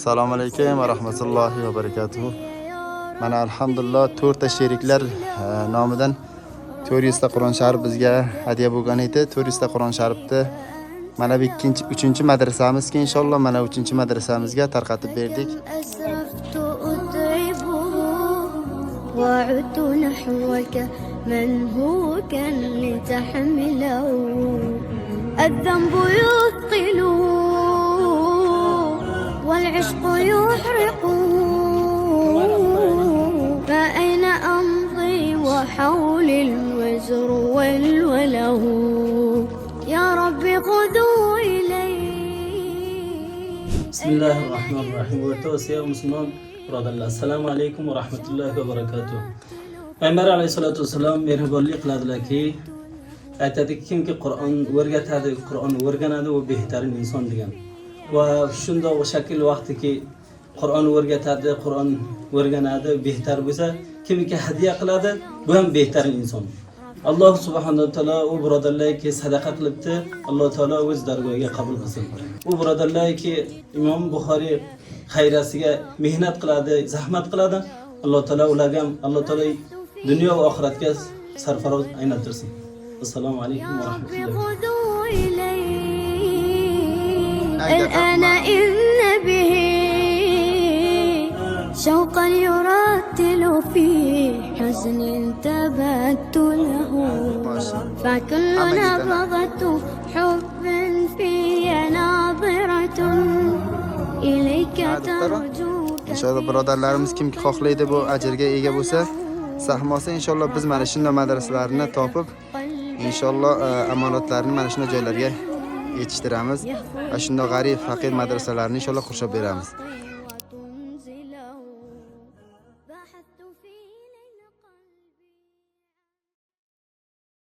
Assalomu alaykum va rahmatullohi va barakatuh. Mana alhamdulillah 4 ta sheriklar nomidan 400 ta Qur'on Sharif bizga hadiya bo'lgan edi. 400 ta Qur'on Sharifni mana bu 3-chi madrasamizga inshaalloh mana 3-chi madrasamizga tarqatib berdik. وعدت نحوك منهوكا لتحمله الذنب يثقل والعشق يحرق فأين أمضي وحول الوزر والوله يا رب خذوا إلي. بسم الله الرحمن الرحيم. وتوسيا مسلمان birodarlar, assalomu alaykum va rahmatullohi va barakatuh. Payg'ambar alayhisolatu vasallam mehribonlik qiladilarki, aytadiki, kimki Qur'on o'rgatadi, Qur'on o'rganadi, u behtarin inson degan. Va shundoq shakl vaqtiki Qur'on o'rgatadi, Qur'on o'rganadi, behtar bo'lsa, kimki hadiya qiladi, bu ham behtarin inson. Alloh subhanahu va taolo u birodarlarga sadaqa qilibdi, Alloh taolo o'z dargohiga qabul qilsin. U birodarlarga Imom Buxoriy xayrasiga mehnat qiladi, zahmat qiladi. Alloh taolo ularga Alloh taolo dunyo va oxiratga sarfaroz aylantirsin. Assalomu alaykum va rahmatullohi. أنا إن به شوقا يرتل في حزن تبت له فكل نبضة حب في ناظرة إليك ترجوك. Inshaalloh birodarlarimiz kimki xohlaydi bu ajrga ega bo'lsa, sahmosa inshaalloh biz mana shunday madrasalarni topib, inshaalloh amonatlarni mana shunday joylarga yetishtiramiz va shunday g'arib, faqir madrasalarni inshaalloh qurshab beramiz.